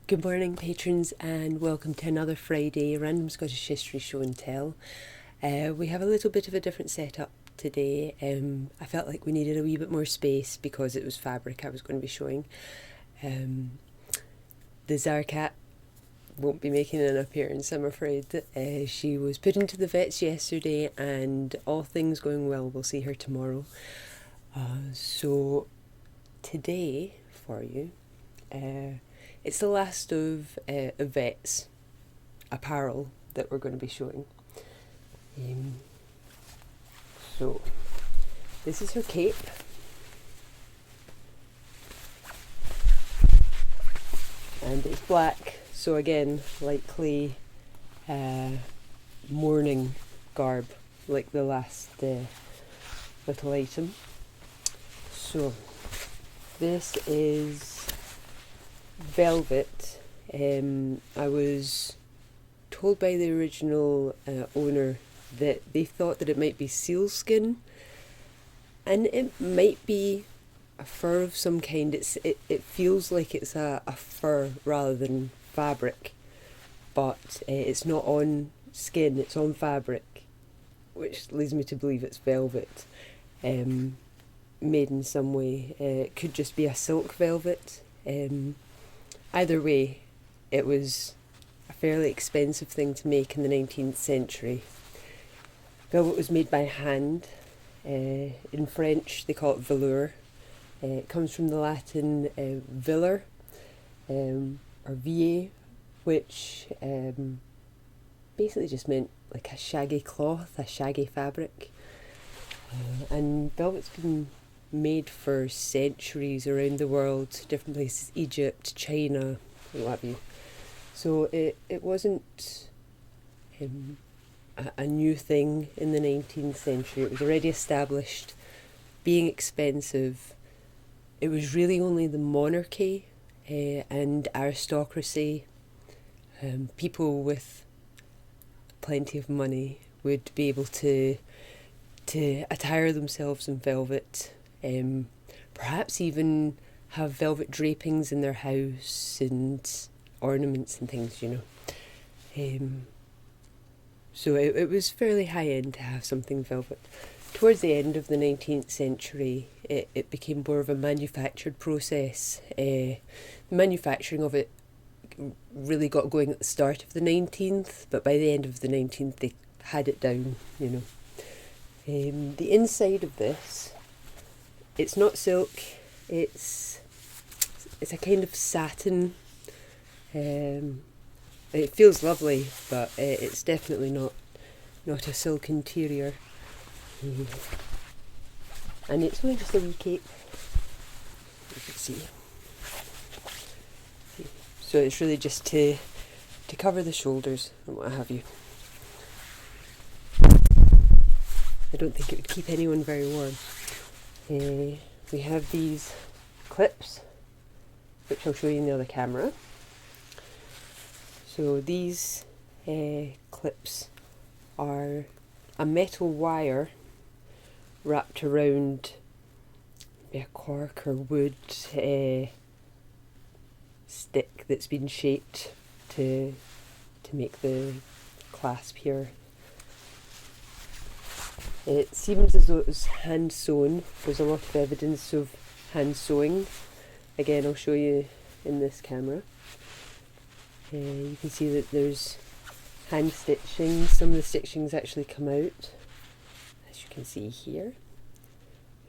Good morning, patrons, and welcome to another Friday Random Scottish History Show and Tell. We have a little bit of a different setup today. I felt like we needed a wee bit more space because it was fabric I was going to be showing. The ZaraKat won't be making an appearance, I'm afraid. She was put into the vets yesterday, and all things going well, we'll see her tomorrow. So today, for you, it's the last of Vet's apparel that we're going to be showing. So this is her cape. And it's black, so again, likely mourning garb, like the last little item. So this is velvet. I was told by the original owner that they thought that it might be sealskin, and it might be a fur of some kind. It feels like it's a fur rather than fabric, but it's not on skin, it's on fabric, which leads me to believe it's velvet, made in some way. It could just be a silk velvet. Either way, it was a fairly expensive thing to make in the 19th century. Velvet was made by hand. In French they call it velour. It comes from the Latin viller, or vier, which basically just meant like a shaggy cloth, a shaggy fabric. And velvet's been made for centuries around the world, different places, Egypt, China, what have you. So it wasn't a new thing in the 19th century. It was already established. Being expensive, it was really only the monarchy and aristocracy, people with plenty of money, would be able to attire themselves in velvet, perhaps even have velvet drapings in their house and ornaments and things, So it was fairly high end to have something velvet. Towards the end of the 19th century, it became more of a manufactured process. The manufacturing of it really got going at the start of the 19th, but by the end of the 19th they had it down, The inside of this, it's not silk, it's a kind of satin. It feels lovely, but it's definitely not a silk interior. And it's only just a wee cape, you can see. So it's really just to cover the shoulders and what have you. I don't think it would keep anyone very warm. We have these clips, which I'll show you in the other camera. So these clips are a metal wire wrapped around maybe a cork or wood stick that's been shaped to make the clasp here. It seems as though it was hand sewn. There's a lot of evidence of hand sewing. Again, I'll show you in this camera. You can see that there's hand stitching. Some of the stitchings actually come out, as you can see here.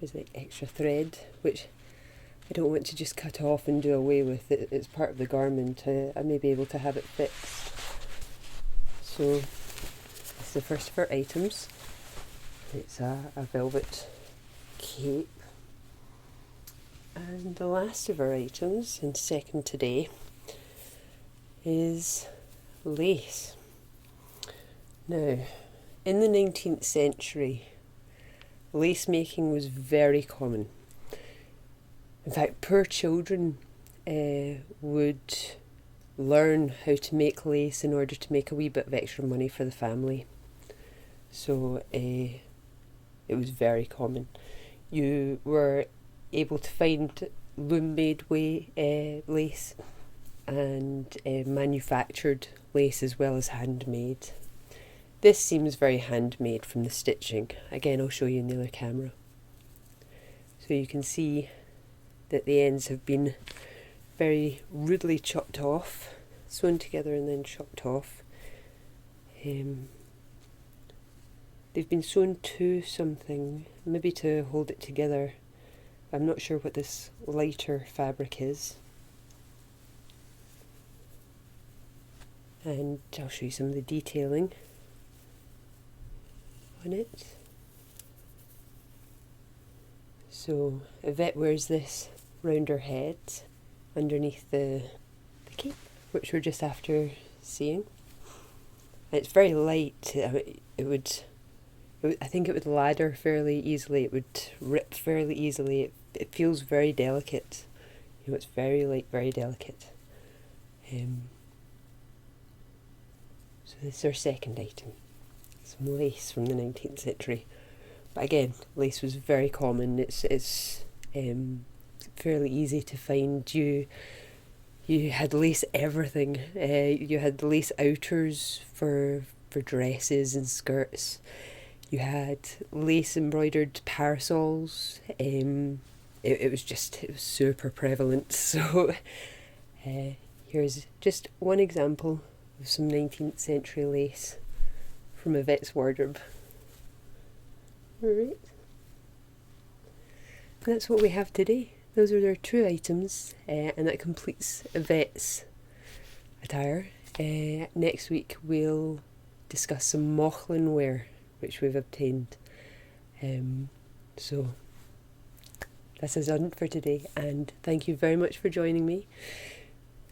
There's like extra thread, which I don't want to just cut off and do away with. It's part of the garment. I may be able to have it fixed. So this is the first of our items. It's a velvet cape. And the last of our items, and second today, is lace. Now, in the 19th century, lace making was very common. In fact, poor children would learn how to make lace in order to make a wee bit of extra money for the family. So it was very common. You were able to find loom made lace and manufactured lace as well as handmade. This seems very handmade from the stitching. Again, I'll show you in the other camera. So you can see that the ends have been very rudely chopped off, sewn together and then chopped off. They've been sewn to something, maybe to hold it together. I'm not sure what this lighter fabric is. And I'll show you some of the detailing on it. So Yvette wears this round her head underneath the cape, which we're just after seeing. And it's very light. I think it would ladder fairly easily. It would rip fairly easily. It feels very delicate. You know, it's very light, very delicate. So this is our second item. Some lace from the 19th century. But again, lace was very common. It's fairly easy to find. You had lace everything. You had lace outers for dresses and skirts. You had lace embroidered parasols. It was super prevalent. So here's just one example of some 19th century lace from Yvette's wardrobe. Alright. That's what we have today. Those are their 2 items, and that completes Yvette's attire. Next week we'll discuss some Mochlin wear, which we've obtained. So this is done for today, and thank you very much for joining me.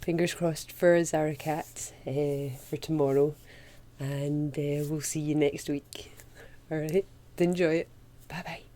Fingers crossed for ZaraKat for tomorrow, and we'll see you next week. Alright, enjoy it. Bye bye.